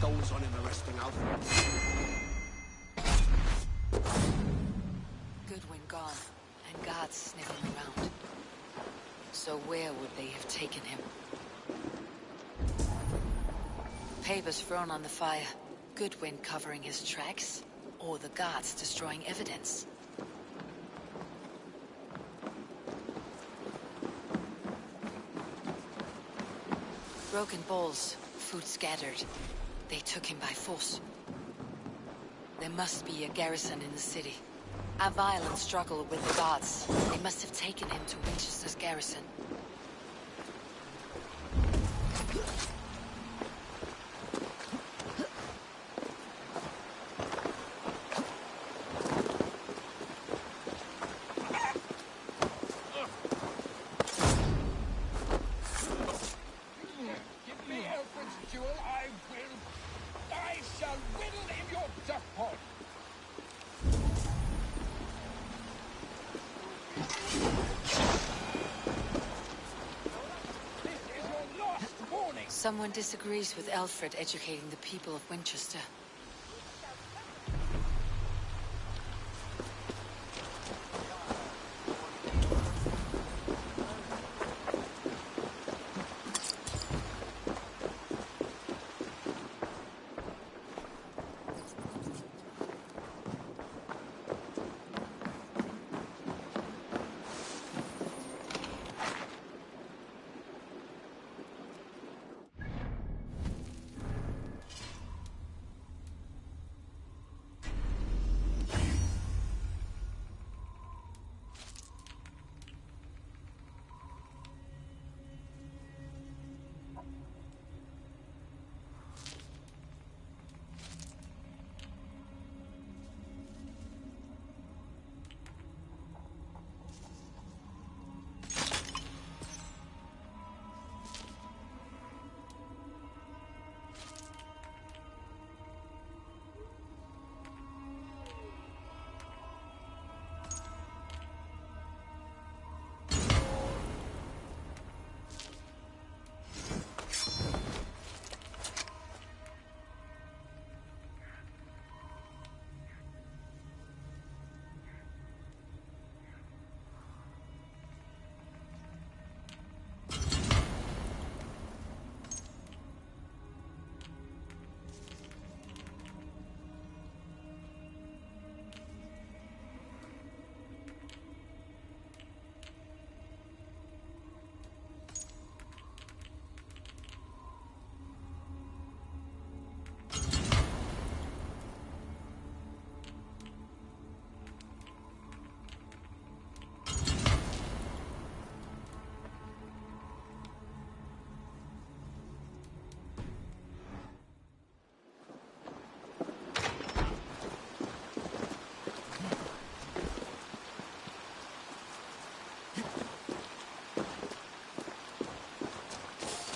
stones on him arresting Alfred. Goodwin gone, and guards sniffing around. So where would they have taken him? Papers thrown on the fire. Goodwin covering his tracks, or the guards destroying evidence. Broken bowls, food scattered. They took him by force. There must be a garrison in the city. A violent struggle with the guards. They must have taken him to Winchester's garrison. Someone disagrees with Alfred educating the people of Winchester.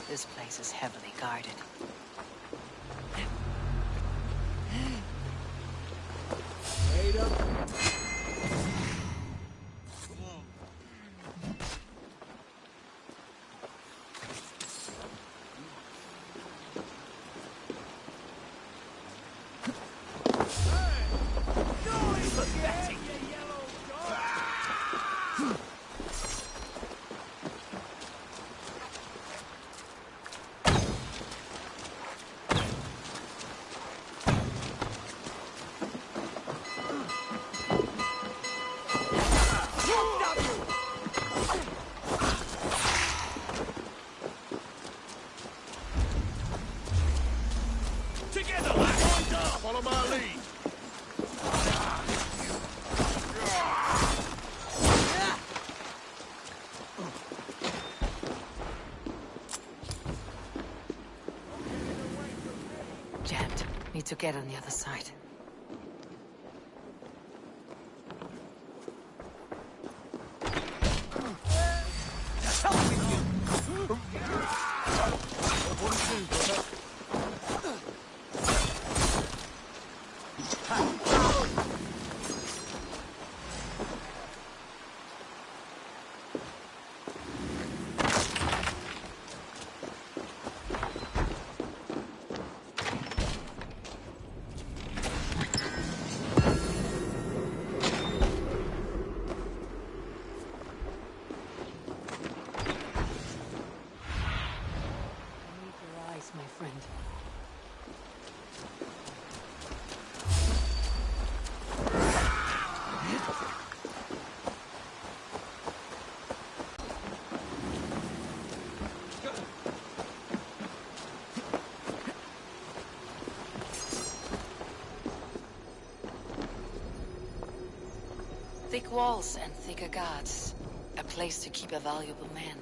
This place is heavily guarded. Wait up. Follow my lead. Jammed. Need to get on the other side. Thick walls and thicker guards. A place to keep a valuable man.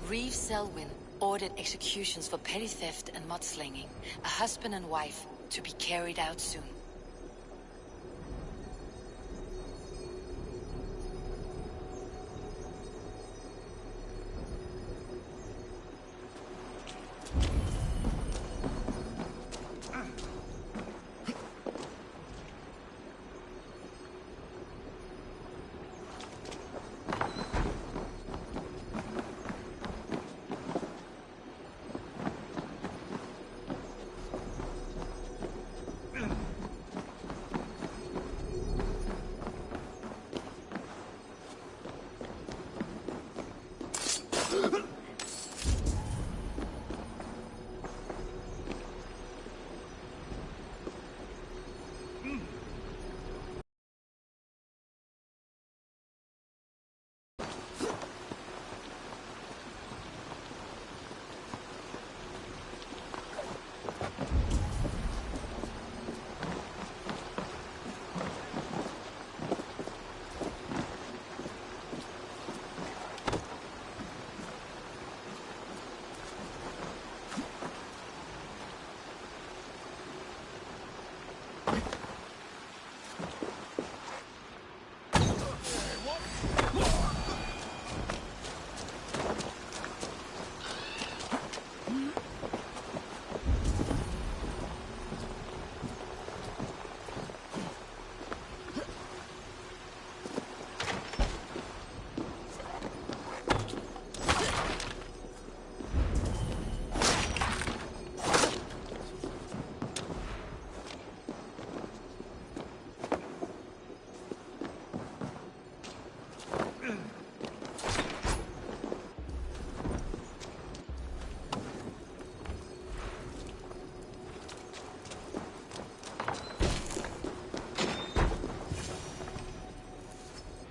Reeve Selwyn ordered executions for petty theft and mudslinging. A husband and wife to be carried out soon.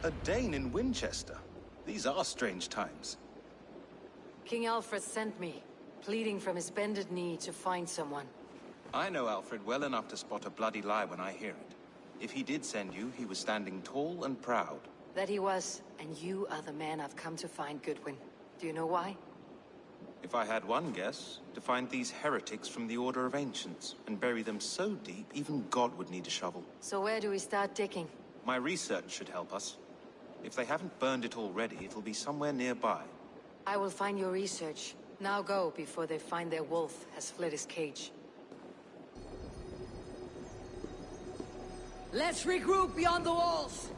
A Dane in Winchester. These are strange times. King Alfred sent me, pleading from his bended knee to find someone. I know Alfred well enough to spot a bloody lie when I hear it. If he did send you, he was standing tall and proud. That he was, and you are the man I've come to find, Goodwin. Do you know why? If I had one guess, to find these heretics from the Order of Ancients, and bury them so deep, even God would need a shovel. So where do we start digging? My research should help us. If they haven't burned it already, it'll be somewhere nearby. I will find your research. Now go, before they find their wolf has fled his cage. Let's regroup beyond the walls!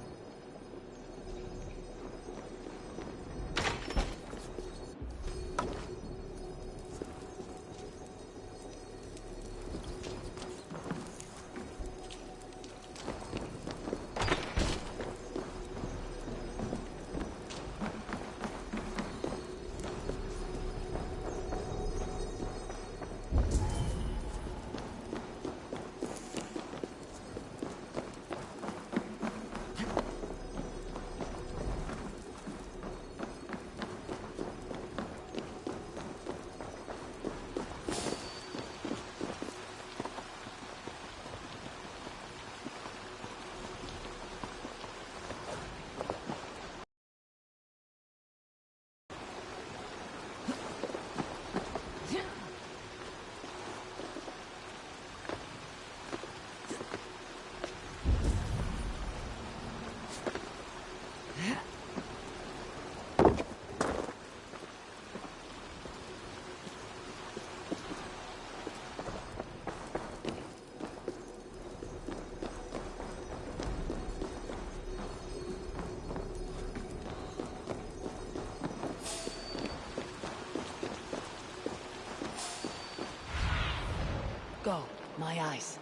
go. My eyes.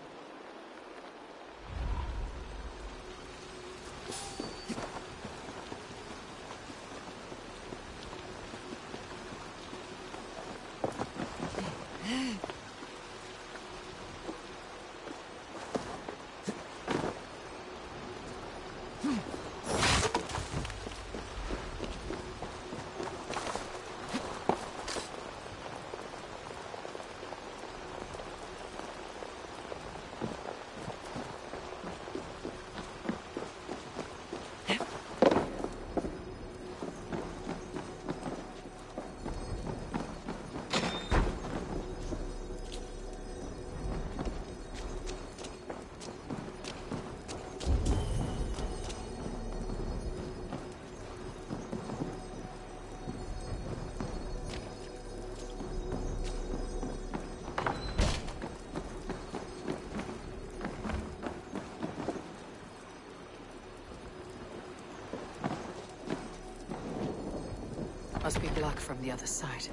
Must be blocked from the other side.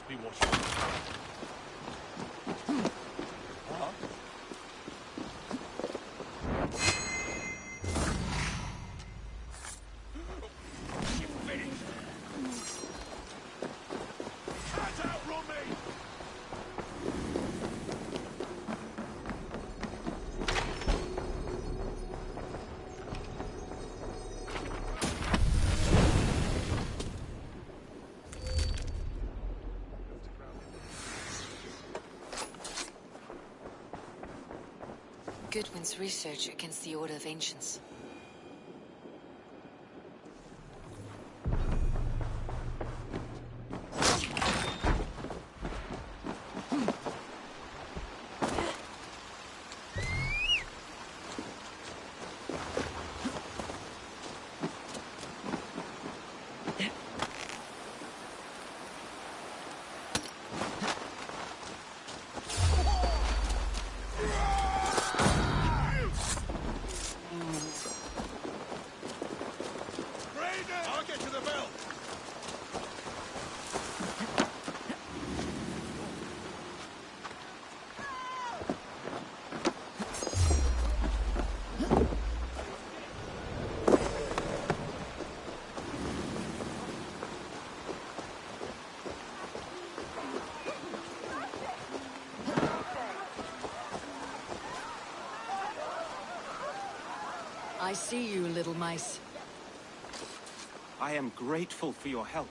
Be watching. Goodwin's research against the Order of Ancients. I see you, little mice. I am grateful for your help.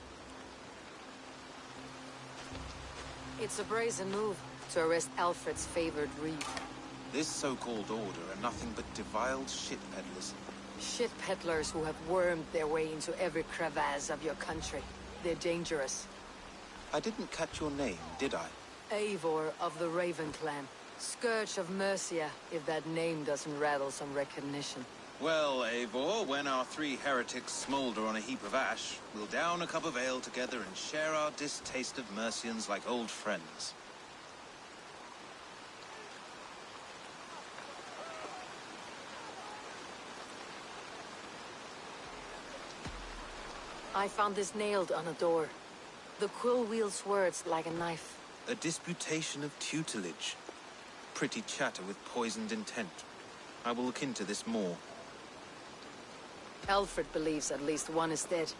It's a brazen move to arrest Alfred's favored reeve. This so-called order are nothing but deviled shit peddlers. Shit peddlers who have wormed their way into every crevasse of your country. They're dangerous. I didn't catch your name, did I? Eivor of the Raven Clan. Scourge of Mercia, if that name doesn't rattle some recognition. Well, Eivor, when our three heretics smolder on a heap of ash, we'll down a cup of ale together and share our distaste of Mercians like old friends. I found this nailed on a door. The quill wields words like a knife. A disputation of tutelage. Pretty chatter with poisoned intent. I will look into this more. Alfred believes at least one is dead.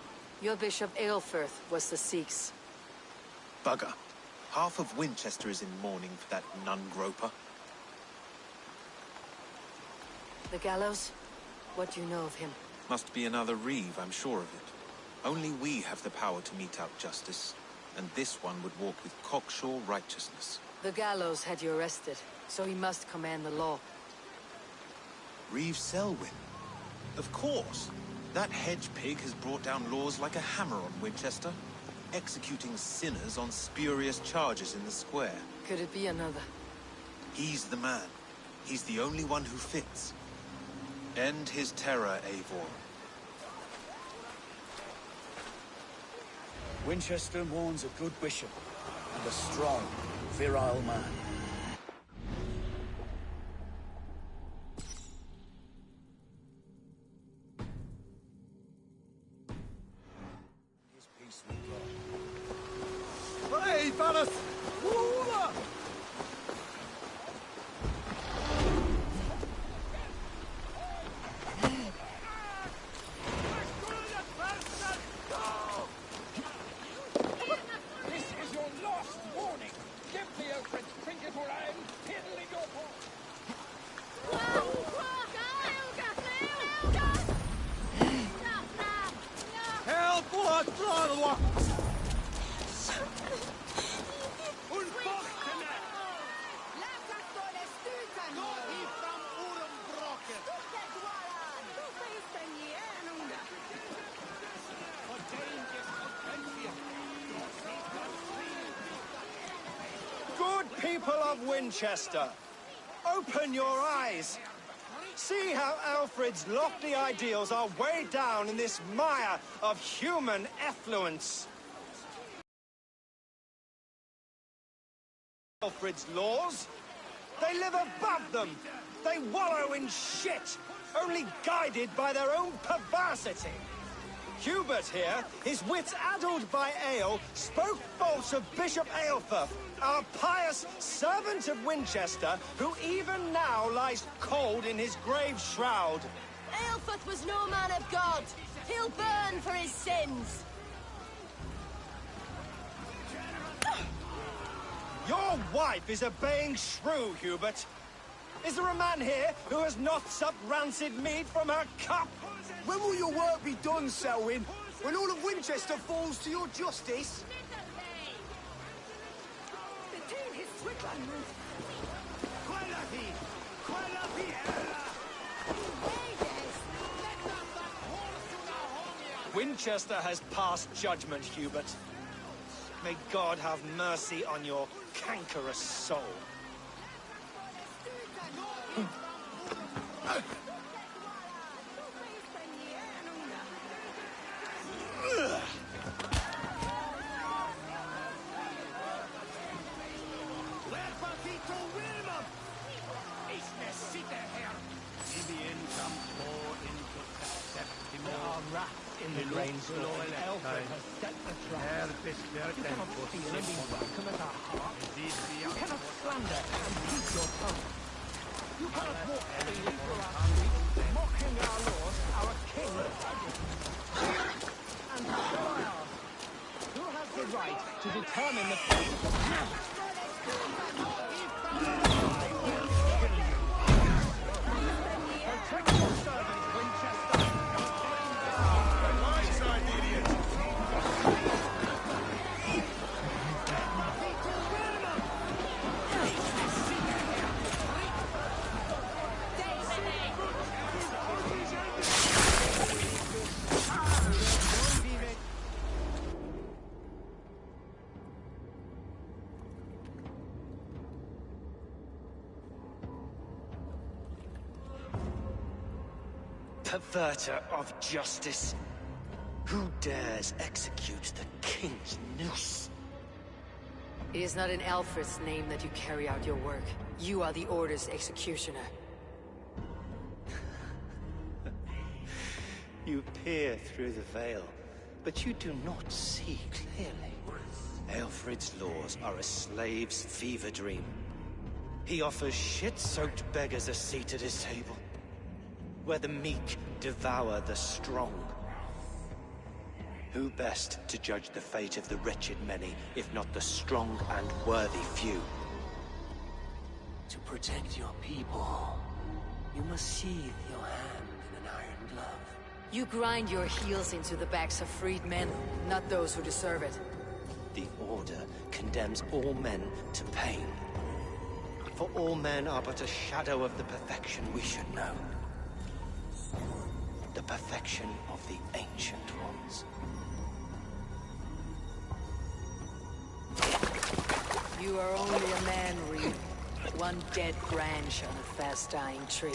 Your Bishop Aelfirth was the Sikhs. Bugger. Half of Winchester is in mourning for that nun-groper. The gallows? What do you know of him? Must be another Reeve, I'm sure of it. Only we have the power to mete out justice, and this one would walk with cocksure righteousness. The gallows had you arrested, so he must command the law. Reeve Selwyn. Of course. That hedge pig has brought down laws like a hammer on Winchester, executing sinners on spurious charges in the square. Could it be another? He's the man. He's the only one who fits. End his terror, Eivor. Winchester mourns a good bishop and a strong, virile man. His peace with God. Hey, fellas! Woola! Good people of Winchester, open your eyes. See how Alfred's lofty ideals are weighed down in this mire of human effluence. Alfred's laws, they live above them. They wallow in shit, only guided by their own perversity. Hubert here, his wits addled by ale, spoke false of Bishop Aelfirth, our pious servant of Winchester, who even now lies cold in his grave shroud. Aelfirth was no man of God. He'll burn for his sins. Your wife is a baying shrew, Hubert. Is there a man here who has not supped rancid mead from her cup? When will your work be done, Selwyn? When all of Winchester falls to your justice? Winchester has passed judgment, Hubert. May God have mercy on your cankerous soul. perverter of justice. Who dares execute the king's noose? It is not in Alfred's name that you carry out your work. You are the Order's executioner. You peer through the veil, but you do not see clearly. Alfred's laws are a slave's fever dream. He offers shit-soaked beggars a seat at his table, where the meek devour the strong. Who best to judge the fate of the wretched many, if not the strong and worthy few? To protect your people, you must sheathe your hand in an iron glove. You grind your heels into the backs of freed men, not those who deserve it. The Order condemns all men to pain. For all men are but a shadow of the perfection we should know. The perfection of the Ancient Ones. You are only a man, Reed. One dead branch on a fast-dying tree.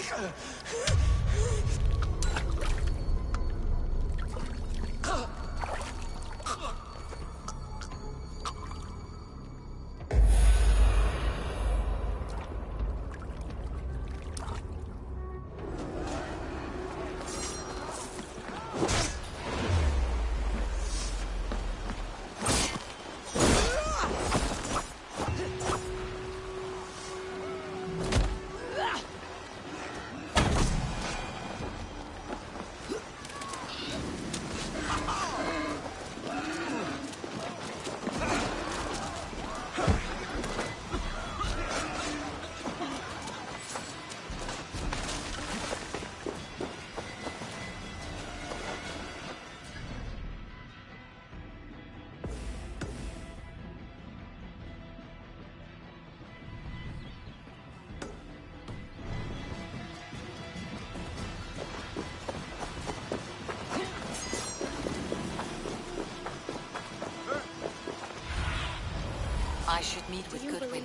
I should meet with Goodwin.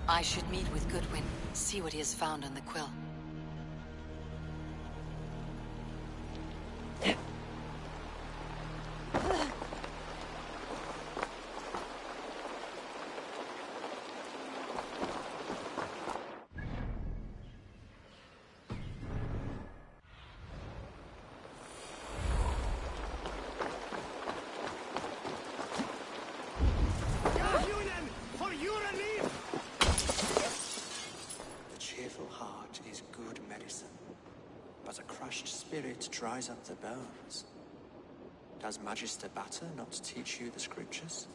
I should meet with Goodwin, see what he has found on the quill. But a crushed spirit dries up the bones. Does Magister Batter not teach you the scriptures?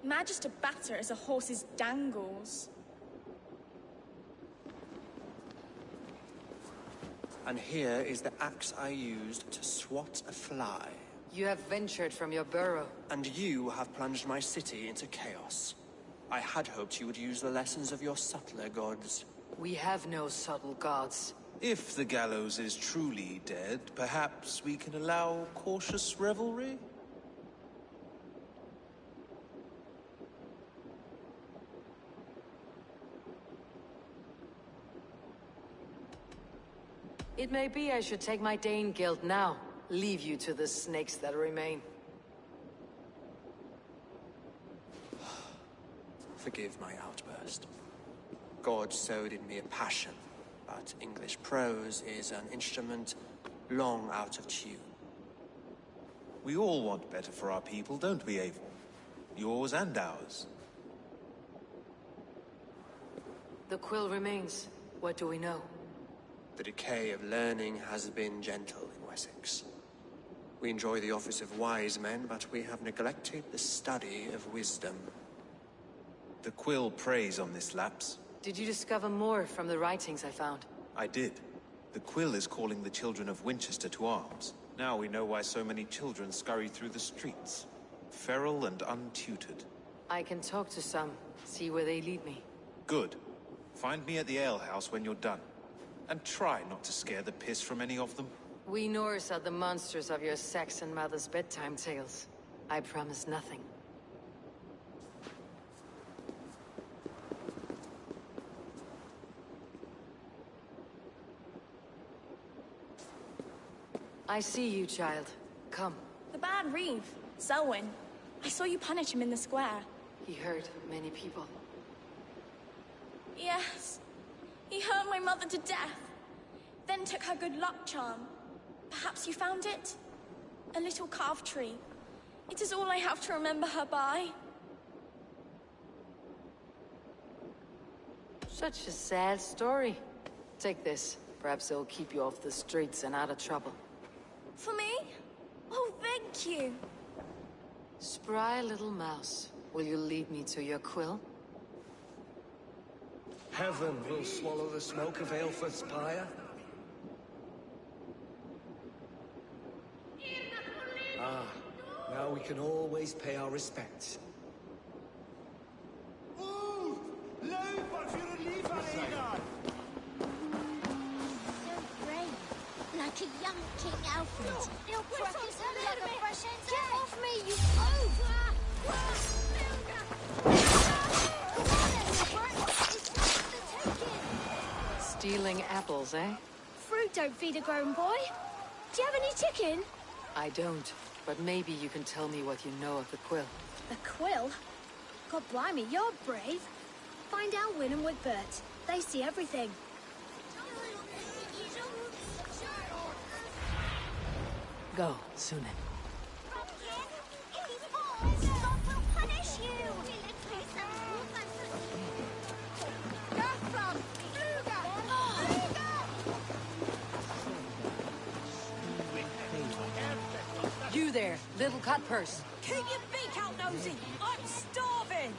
Magister Batter is a horse's dangles. And here is the axe I used to swat a fly. You have ventured from your burrow. And you have plunged my city into chaos. I had hoped you would use the lessons of your subtler gods. We have no subtle gods. If the gallows is truly dead, perhaps we can allow cautious revelry? It may be I should take my Dane guild now. Leave you to the snakes that remain. Forgive my outburst. God sowed in me a passion, but English prose is an instrument long out of tune. We all want better for our people, don't we, Avon? Yours and ours. The quill remains. What do we know? The decay of learning has been gentle in Wessex. We enjoy the office of wise men, but we have neglected the study of wisdom. The quill preys on this lapse. Did you discover more from the writings I found? I did. The quill is calling the children of Winchester to arms. Now we know why so many children scurry through the streets. Feral and untutored. I can talk to some, see where they lead me. Good. Find me at the alehouse when you're done. And try not to scare the piss from any of them. We Norse are the monsters of your Saxon mother's bedtime tales. I promise nothing. I see you, child. Come. The bad Reeve, Selwyn. I saw you punish him in the square. He hurt many people. Yes. He hurt my mother to death. Then took her good luck charm. Perhaps you found it? A little carved tree. It is all I have to remember her by. Such a sad story. Take this. Perhaps it'll keep you off the streets and out of trouble. For me? Oh, thank you. Spry little mouse. Will you lead me to your quill? Heaven will swallow the smoke of Aelfred's pyre. Ah, now we can always pay our respects. Like a young King Alfred. He'll crack his head like a fresh end. Get off me, you... Stealing apples, eh? Fruit don't feed a grown boy. Do you have any chicken? I don't, but maybe you can tell me what you know of the quill. The quill? God blimey, you're brave. Find out Win and Wigbert. They see everything. Go, Sunan. You there, little cut purse. Keep your beak out, nosy! I'm starving!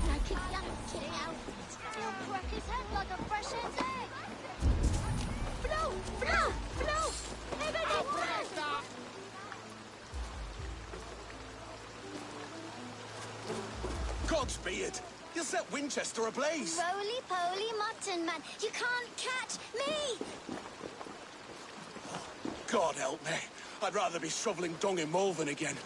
Like a young King Alfred. He'll crack his head like a fresh hen's egg. Blow! Blow! Blow! Godspeed! You'll set Winchester ablaze! Roly-poly mutton man, you can't catch me! God help me. I'd rather be shoveling dung in Malvern again.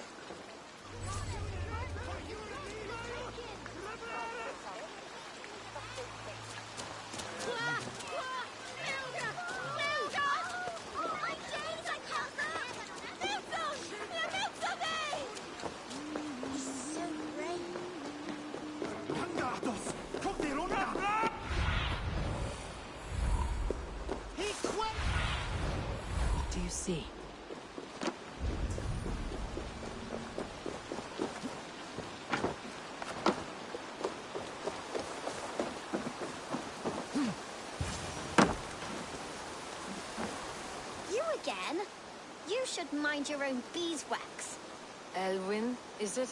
Do you see? You again? You should mind your own beeswax. Elwyn, is it?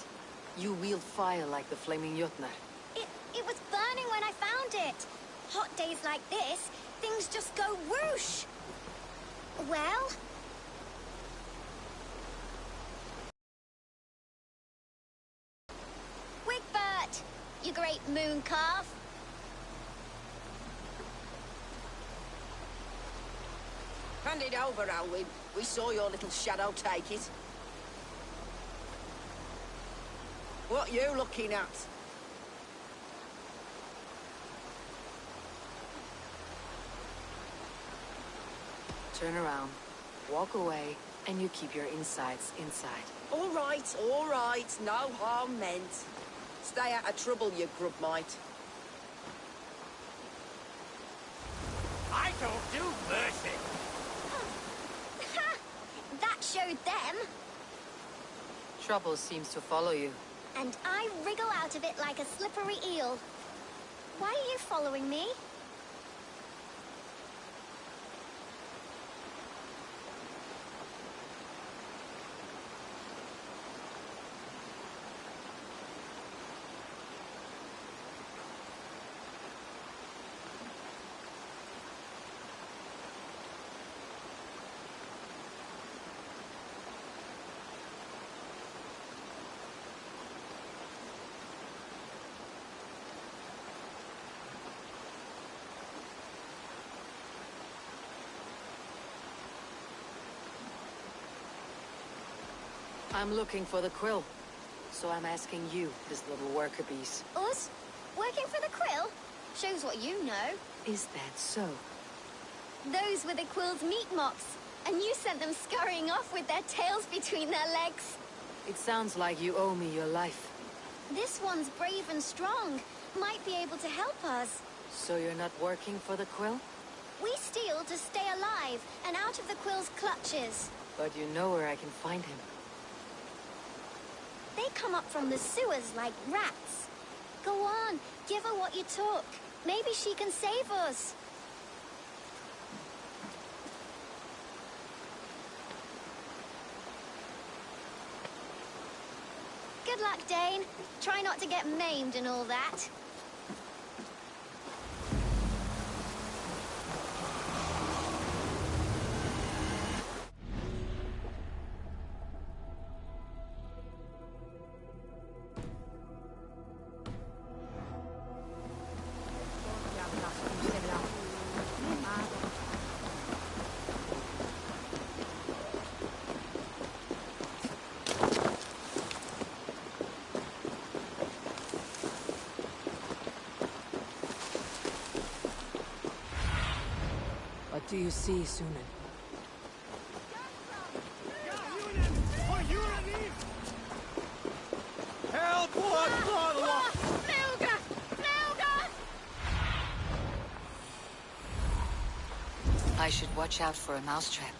You wield fire like the flaming Jotnar. It was burning when I found it. Hot days like this, things just go whoosh. Well? Wigbert, you great moon calf. Hand it over, Alwyn. We saw your little shadow take it. What you looking at? Turn around, walk away, and you keep your insides inside. All right, no harm meant. Stay out of trouble, you grub mite. I don't do mercy. Ha! That showed them. Trouble seems to follow you. And I wriggle out of it like a slippery eel. Why are you following me? I'm looking for the quill. So I'm asking you, his little worker bees. Us? Working for the quill? Shows what you know. Is that so? Those were the quill's meat mops. And you sent them scurrying off with their tails between their legs. It sounds like you owe me your life. This one's brave and strong. Might be able to help us. So you're not working for the quill? We steal to stay alive and out of the quill's clutches. But you know where I can find him. They come up from the sewers like rats. Go on, give her what you took. Maybe she can save us. Good luck, Dane. Try not to get maimed and all that. What do you see, Sunan? Help! What? Melga! Melga! I should watch out for a mousetrap.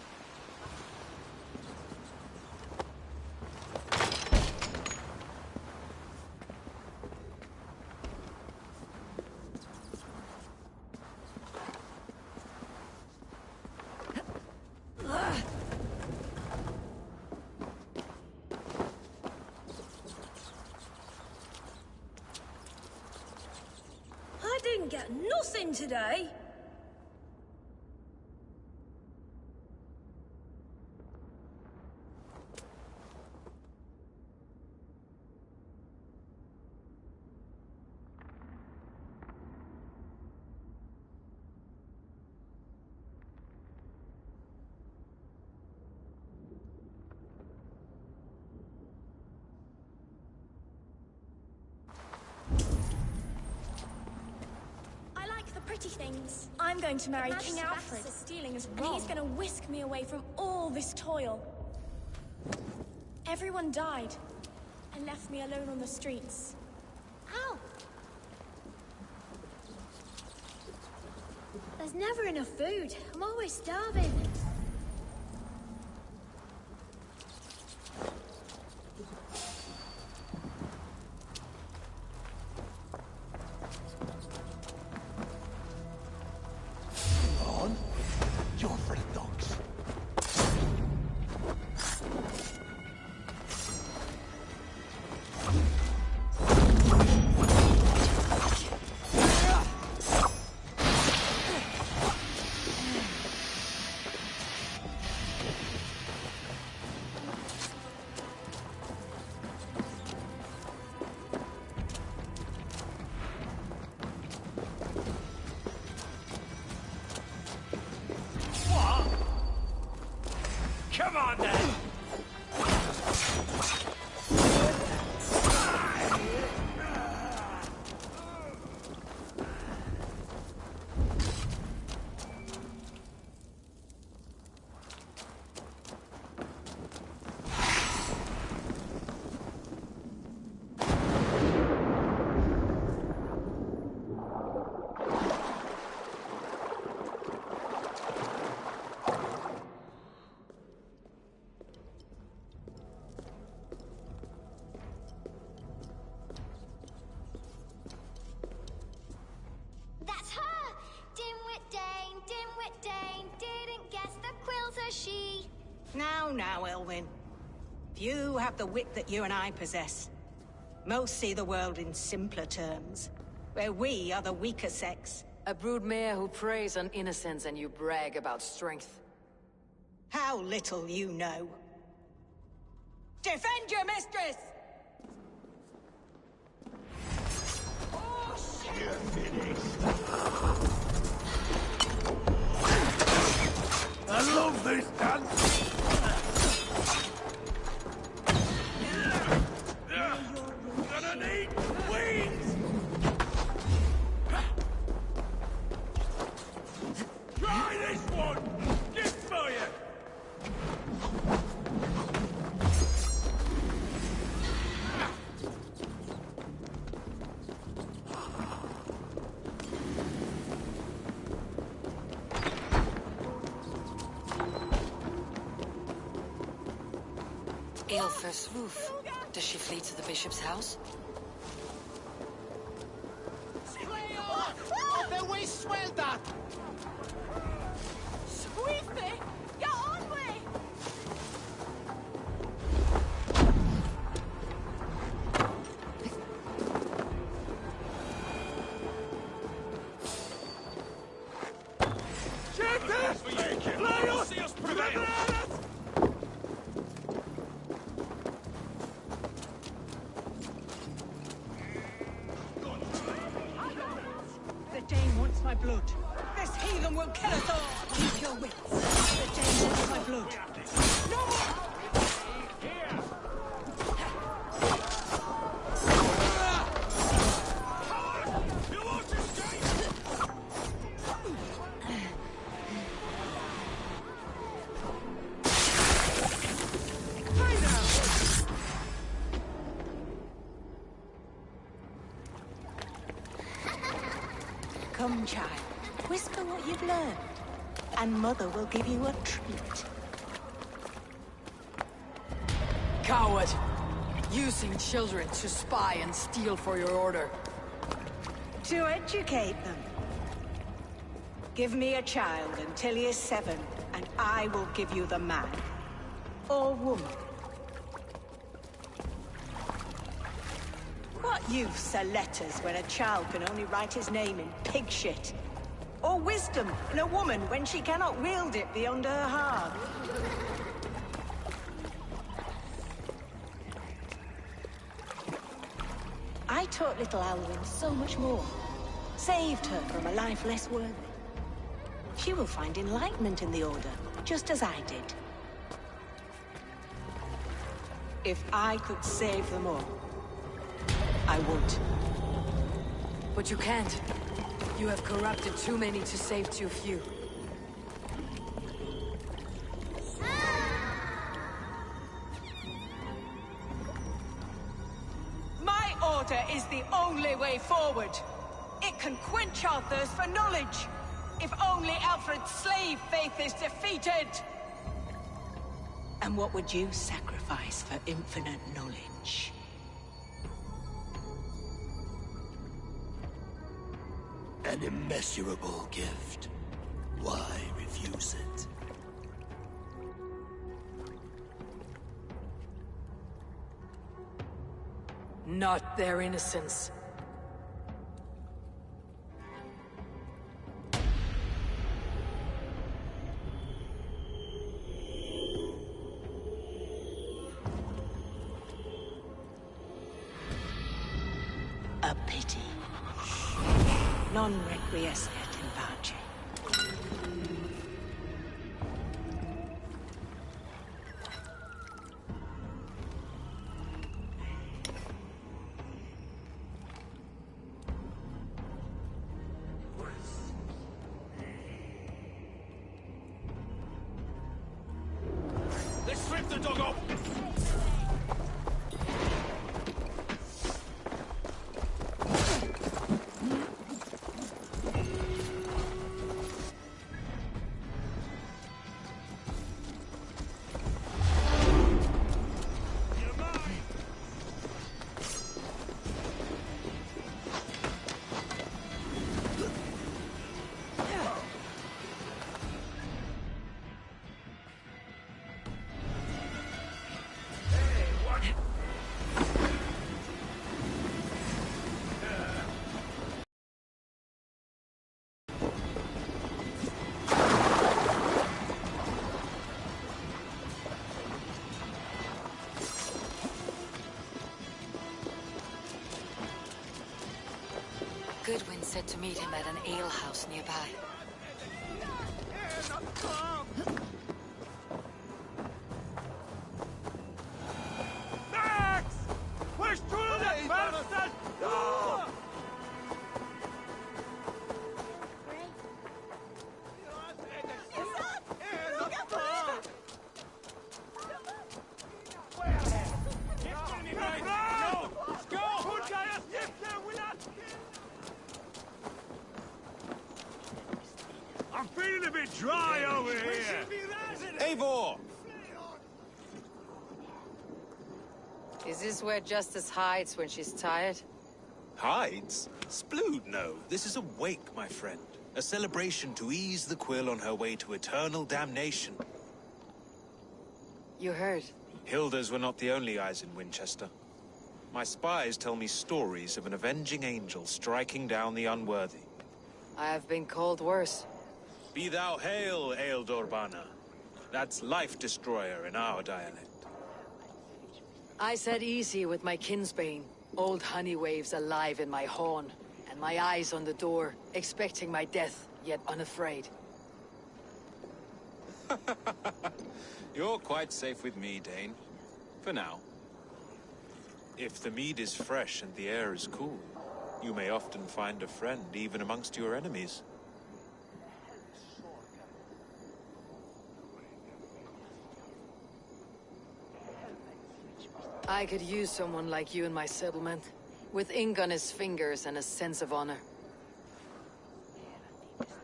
I didn't get nothing today. I like the pretty things. I'm going to marry King Alfred. Stealing is wrong. And he's going to whisk me away from all this toil. Everyone died and left me alone on the streets. Ow! There's never enough food. I'm always starving. On. You're for the dogs. Come on, then! That's her! Dimwit Dane, didn't guess the quill's a she. Now, Elwyn. Few have the wit that you and I possess. Most see the world in simpler terms, where we are the weaker sex. A broodmare who preys on innocence and you brag about strength. How little you know. Defend your mistress! I love this dance. this one! Get fire! Aelfir's roof. Does she flee to the bishop's house? Squeeze! Get on way! The Dane wants my blood. This heathen will kill us all. Keep your wits. The Dane wants my blood. No more! Come, child. Whisper what you've learned, and Mother will give you a treat. Coward! Using children to spy and steal for your order. To educate them. Give me a child until he is 7, and I will give you the man. Or woman. What use are letters when a child can only write his name in pig shit? Or wisdom in a woman when she cannot wield it beyond her heart? I taught little Alwyn so much more. Saved her from a life less worthy. She will find enlightenment in the Order, just as I did. If I could save them all, I would. But you can't. You have corrupted too many to save too few. My order is the only way forward. It can quench our thirst for knowledge. If only Alfred's slave faith is defeated. And what would you sacrifice for infinite knowledge? An immeasurable gift. Why refuse it? Not their innocence. A pity. Non requiescat in pace. Let's strip the dog off! Goodwin said to meet him at an alehouse nearby. Max! Push through the bastard! No! Great. I'm feeling a bit dry over here. Eivor! Is this where Justice hides when she's tired? Hides? Splood, no. This is a wake, my friend. A celebration to ease the quill on her way to eternal damnation. You heard. Hilda's were not the only eyes in Winchester. My spies tell me stories of an avenging angel striking down the unworthy. I have been called worse. Be thou hail, Ealdorbanna. That's Life Destroyer in our dialect. I said easy with my kinsbane. Old honey waves alive in my horn, and my eyes on the door, expecting my death, yet unafraid. You're quite safe with me, Dane. For now. If the mead is fresh and the air is cool, you may often find a friend even amongst your enemies. I could use someone like you in my settlement, with ink on his fingers and a sense of honor.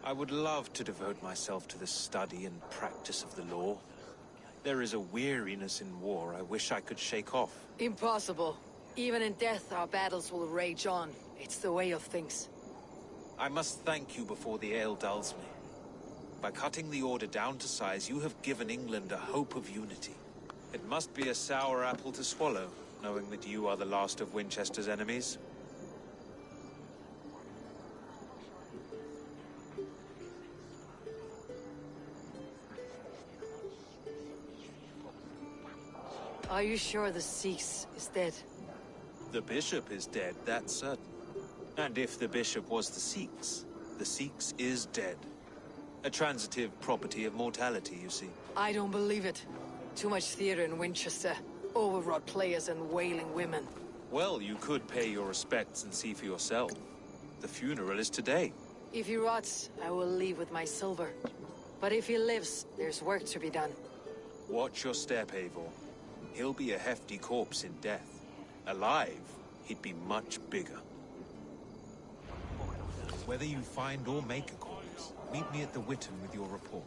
I would love to devote myself to the study and practice of the law. There is a weariness in war I wish I could shake off. Impossible. Even in death, our battles will rage on. It's the way of things. I must thank you before the ale dulls me. By cutting the order down to size, you have given England a hope of unity. It must be a sour apple to swallow, knowing that you are the last of Winchester's enemies. Are you sure the Sikhs is dead? The bishop is dead, that's certain. And if the bishop was the Sikhs is dead. A transitive property of mortality, you see. I don't believe it. Too much theater in Winchester. Overwrought players and wailing women. Well, you could pay your respects and see for yourself. The funeral is today. If he rots, I will leave with my silver. But if he lives, there's work to be done. Watch your step, Eivor. He'll be a hefty corpse in death. Alive, he'd be much bigger. Whether you find or make a corpse, meet me at the Witten with your report.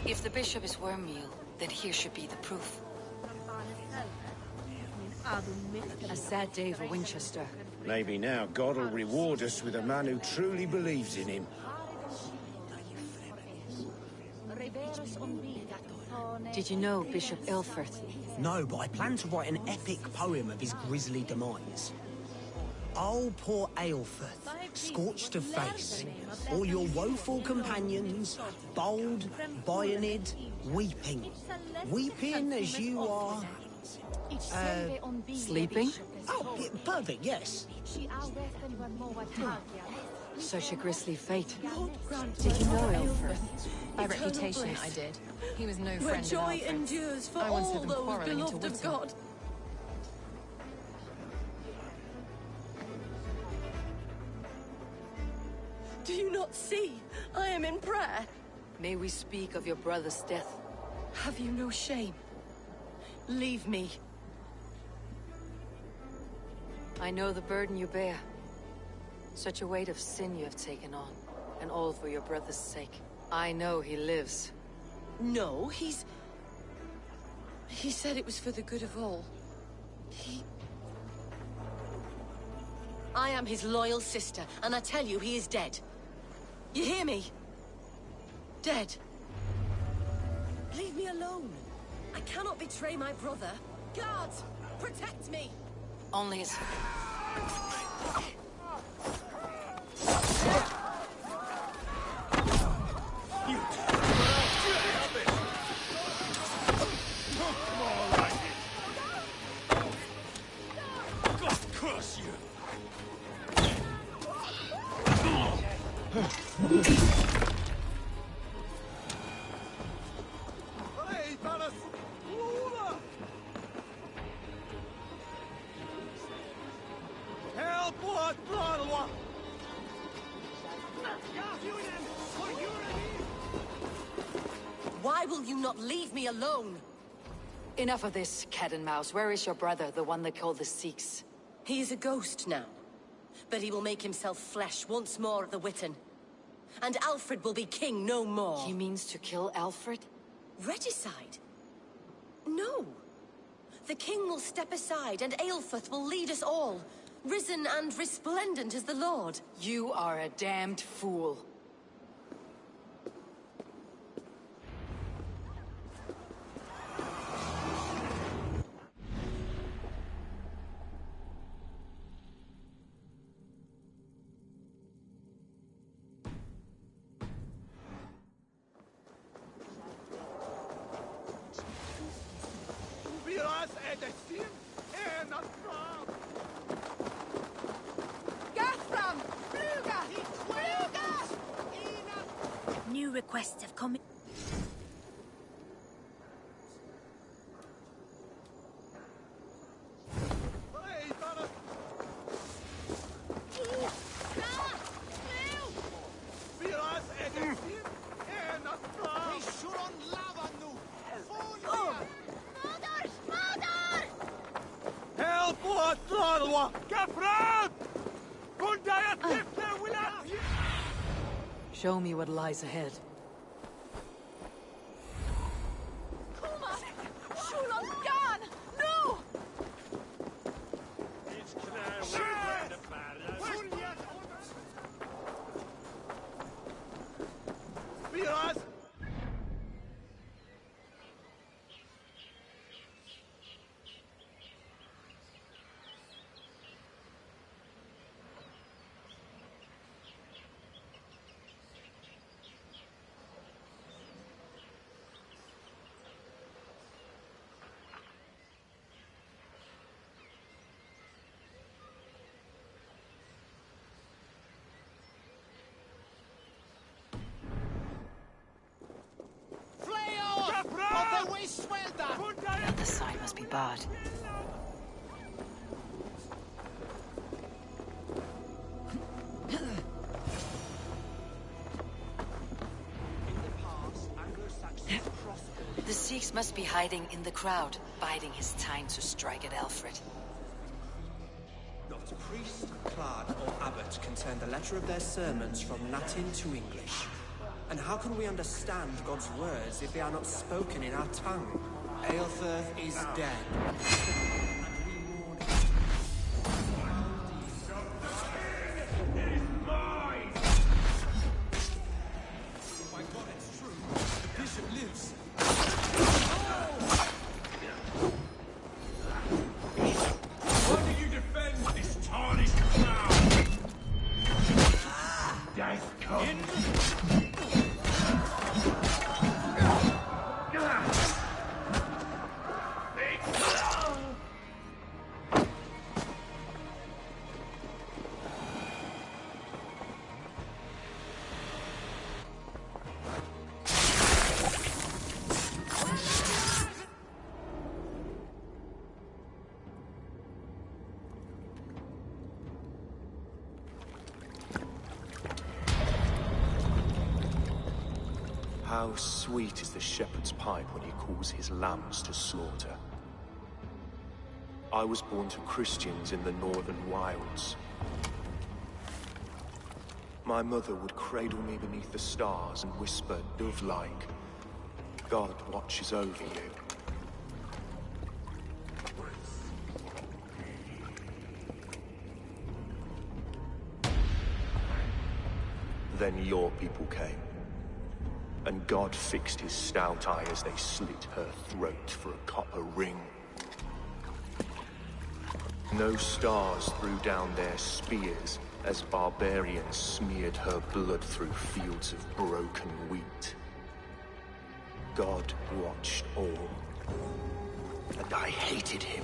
If the bishop is wormmeal, then here should be the proof. A sad day for Winchester. Maybe now God will reward us with a man who truly believes in him. Did you know Bishop Ilfrith? No, but I plan to write an epic poem of his grisly demise. Oh, poor Aelfrith, scorched of face, all your woeful companions, bold, bayoneted, weeping. Weeping as you are... Sleeping? Oh, yeah, perfect, yes. Such a grisly fate. Did you know Ilfrith? By reputation, I did. He was no friend of joy Alfred's. endures for I once all heard them those quarrelling into beloved of Witten. God. Do you not see? I am in prayer. May we speak of your brother's death? Have you no shame? Leave me. I know the burden you bear. Such a weight of sin you have taken on, and all for your brother's sake. I know he lives. No, He said it was for the good of all. I am his loyal sister, and I tell you, he is dead. You hear me? Dead. Leave me alone. I cannot betray my brother. Guards, protect me! Only his... Why will you not leave me alone? Enough of this, cat and mouse. Where is your brother, the one they call the Sikhs? He is a ghost now. But he will make himself flesh once more at the Witten. And Alfred will be king no more. He means to kill Alfred? Regicide? No. The king will step aside and Aelfrith will lead us all. Risen and resplendent as the Lord. You are a damned fool. New requests have come in. Show me what lies ahead. No! The sign must be barred. The Sikhs must be hiding in the crowd, biding his time to strike at Alfred. Not a priest, clerk, or abbot can turn the letter of their sermons from Latin to English. And how can we understand God's words if they are not spoken in our tongue? Aelfrith is dead. How sweet is the shepherd's pipe when he calls his lambs to slaughter. I was born to Christians in the northern wilds. My mother would cradle me beneath the stars and whisper, dove-like, God watches over you. Then your people came, and God fixed his stout eye as they slit her throat for a copper ring. No stars threw down their spears as barbarians smeared her blood through fields of broken wheat. God watched all, and I hated him.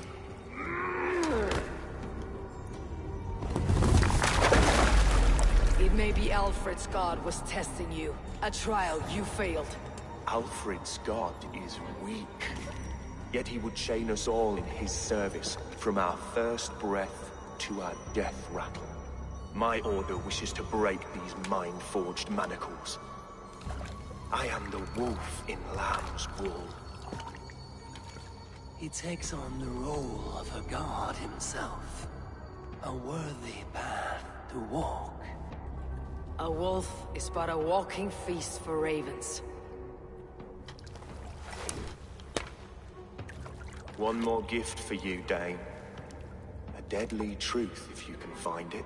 It may be Alfred's god was testing you. A trial you failed. Alfred's god is weak. Yet he would chain us all in his service, from our first breath to our death rattle. My order wishes to break these mind-forged manacles. I am the wolf in lamb's wool. He takes on the role of a god himself. A worthy path to walk. A wolf is but a walking feast for ravens. One more gift for you, Dane. A deadly truth, if you can find it.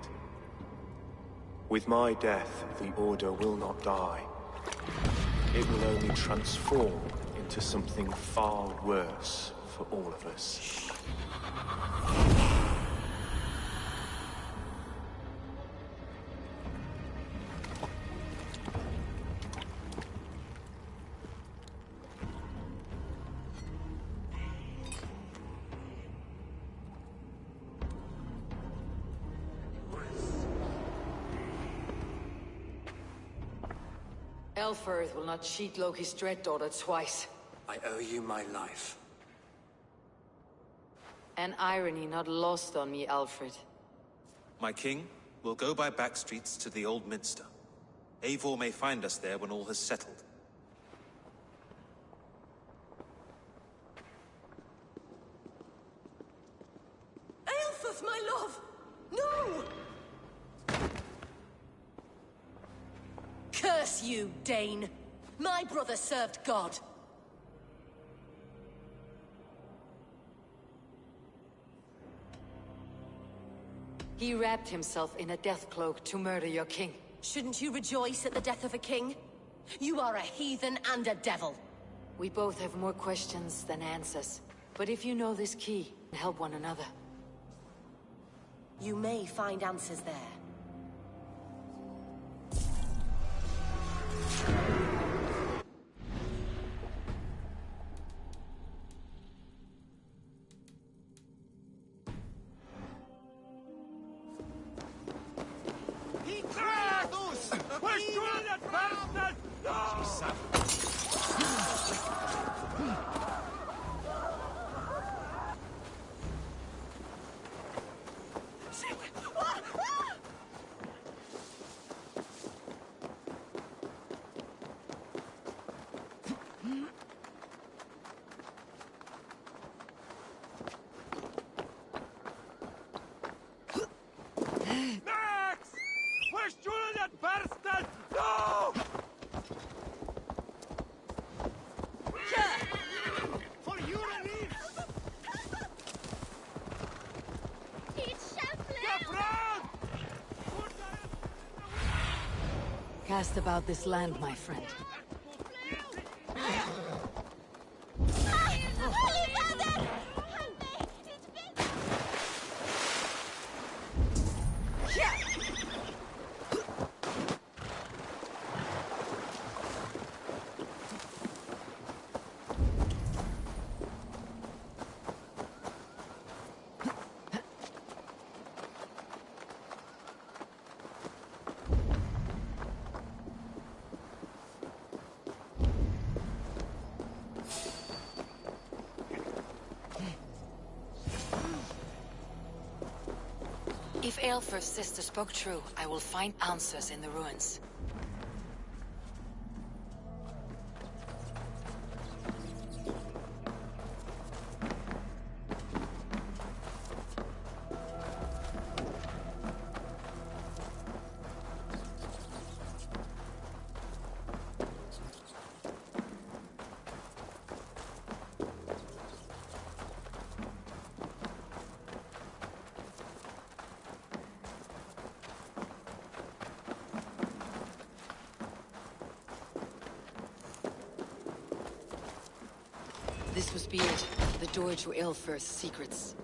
With my death, the Order will not die. It will only transform into something far worse for all of us. Elfirth will not cheat Loki's dread-daughter twice. I owe you my life. An irony not lost on me, Alfred. My king, we'll go by back streets to the Old Minster. Eivor may find us there when all has settled. Aelfirth, my love! No! Curse you, Dane! My brother served God. He wrapped himself in a death cloak to murder your king. Shouldn't you rejoice at the death of a king? You are a heathen and a devil. We both have more questions than answers. But if you know this key, help one another. You may find answers there. Cast about this land, my friend. If Aelfirth's sister spoke true, I will find answers in the ruins. This must be it. The door to Ilfurth's secrets.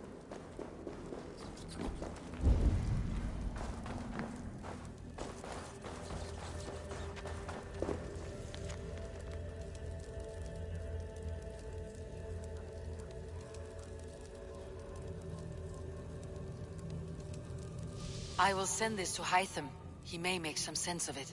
I will send this to Hytham. He may make some sense of it.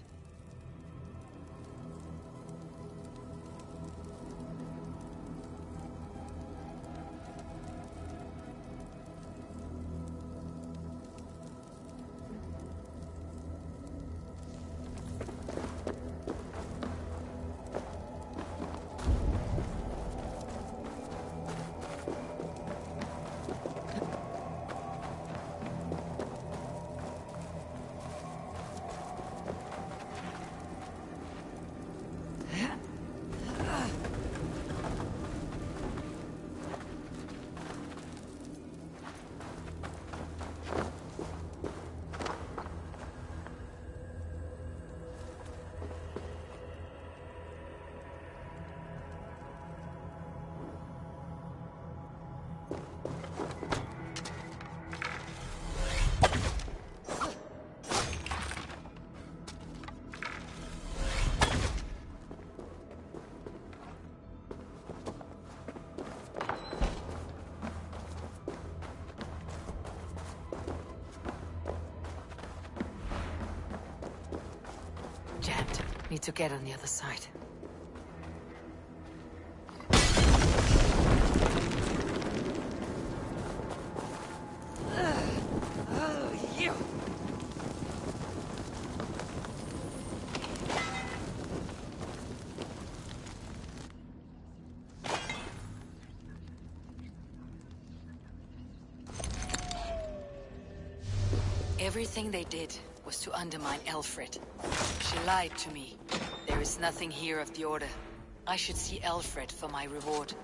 Jammed. Need to get on the other side. You! Everything they did was to undermine Elfred. She lied to me. There is nothing here of the Order. I should see Elfred for my reward.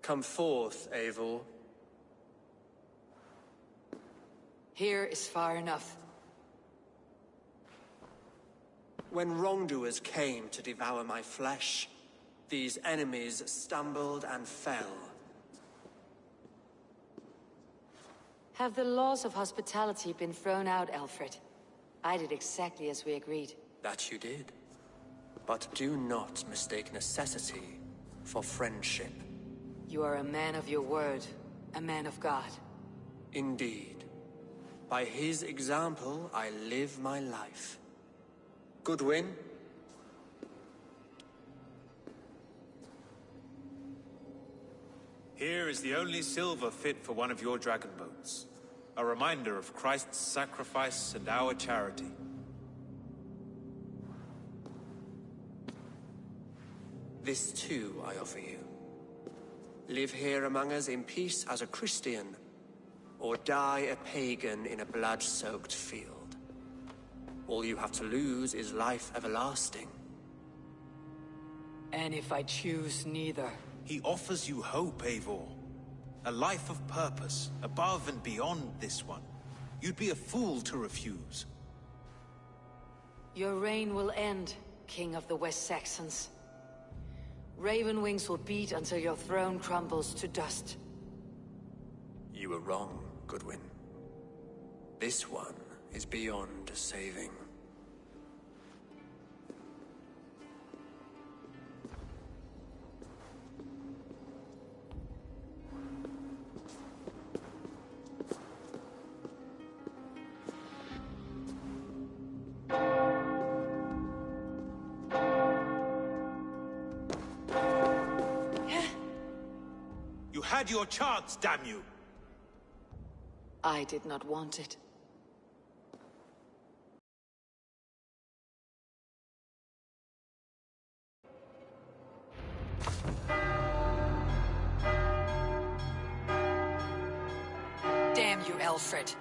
Come forth, Eivor. Here is far enough. When wrongdoers came to devour my flesh, these enemies stumbled and fell. Have the laws of hospitality been thrown out, Alfred? I did exactly as we agreed. That you did. But do not mistake necessity for friendship. You are a man of your word, a man of God. Indeed. By his example, I live my life. Goodwin? Here is the only silver fit for one of your dragon boats. A reminder of Christ's sacrifice and our charity. This too I offer you. Live here among us in peace as a Christian, or die a pagan in a blood-soaked field. All you have to lose is life everlasting. And if I choose neither? He offers you hope, Eivor. A life of purpose, above and beyond this one. You'd be a fool to refuse. Your reign will end. King of the West Saxons. Raven wings will beat until your throne crumbles to dust. You were wrong, Goodwin. This one is beyond saving. You had your chance, damn you! I did not want it. Damn you, Alfred.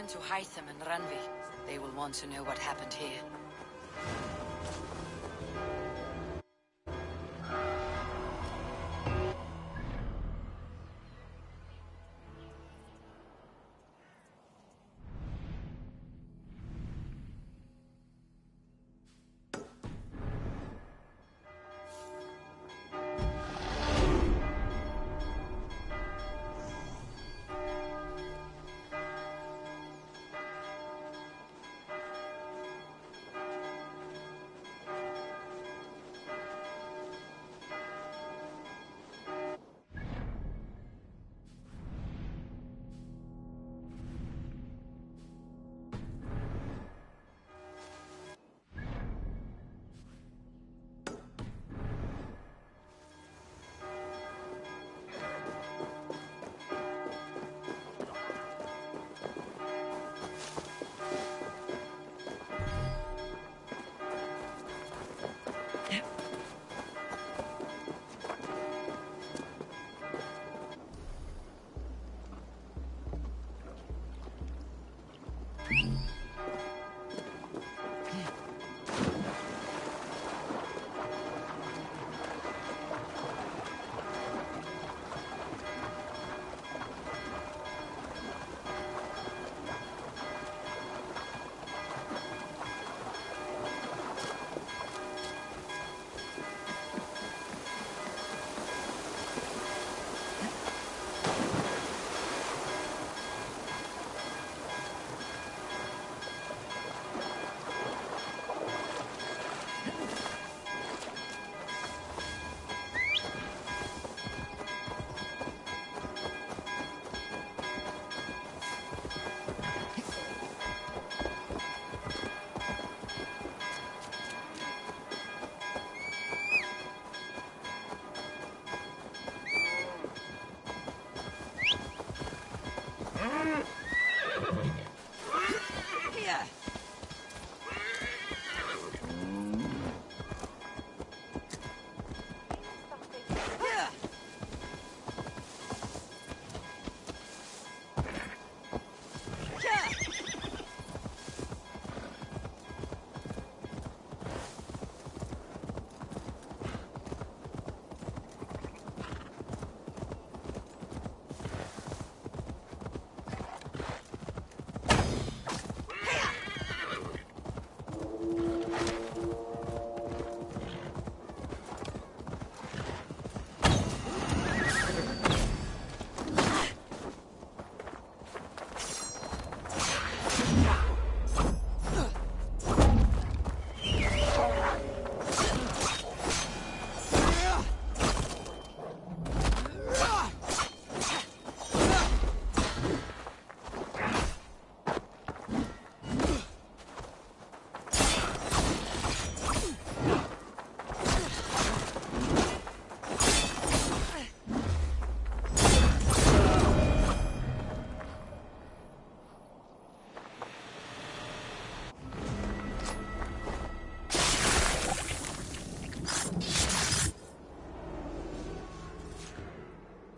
To Hytham and Ranvi. They will want to know what happened here.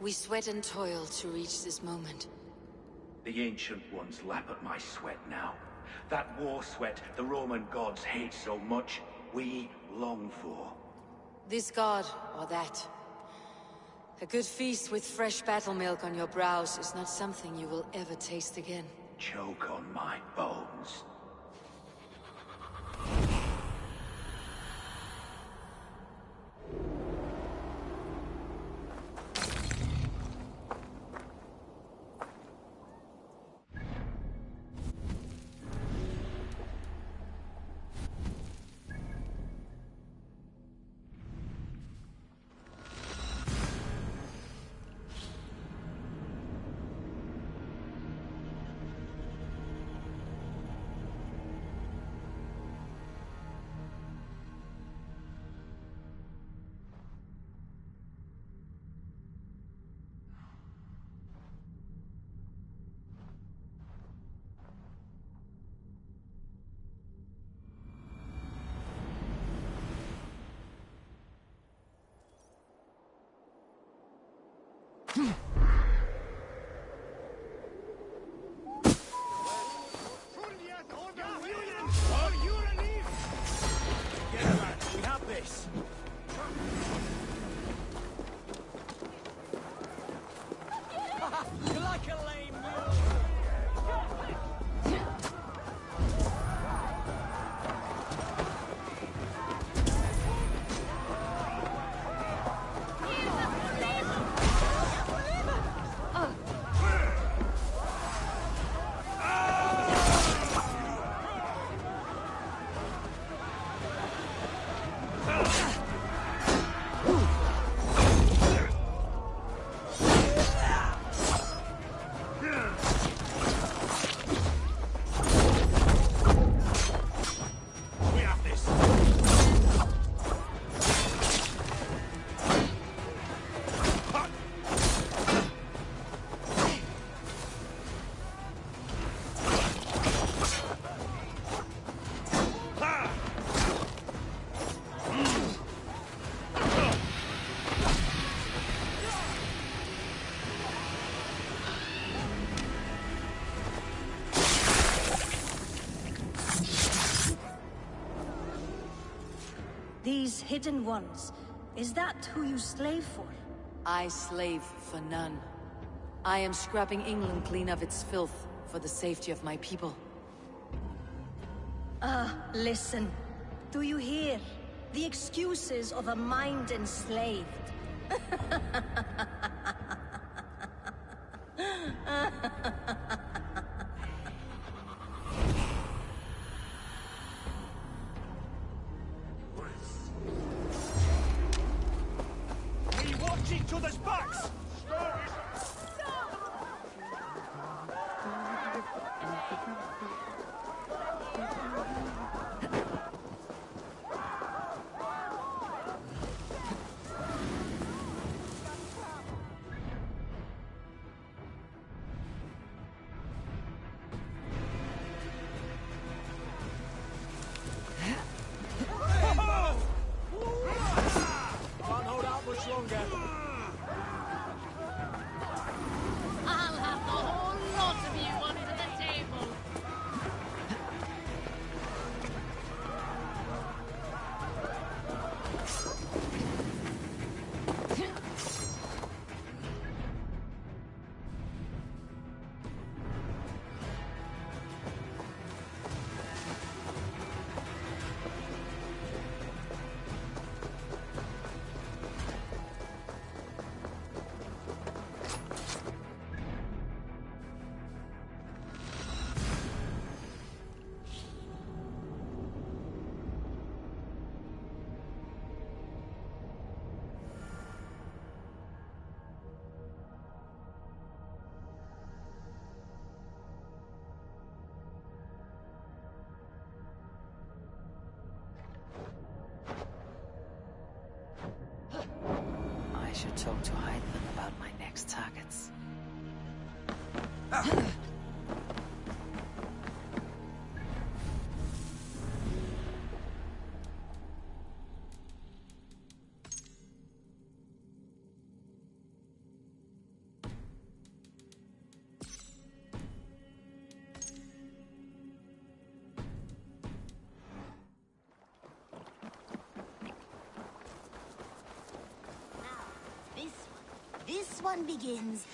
We sweat and toil to reach this moment. The Ancient Ones lap at my sweat now. That war sweat the Roman gods hate so much, we long for. This god, or that. A good feast with fresh battle milk on your brows is not something you will ever taste again. Choke on my bones. These hidden ones, is that who you slave for? I slave for none. I am scrubbing England clean of its filth for the safety of my people. Listen. Do you hear? The excuses of a mind enslaved. We watch each other's backs! Can't hold out much longer. I'll have the whole lot of you under the table. I should talk to Heidman about my next targets. This one begins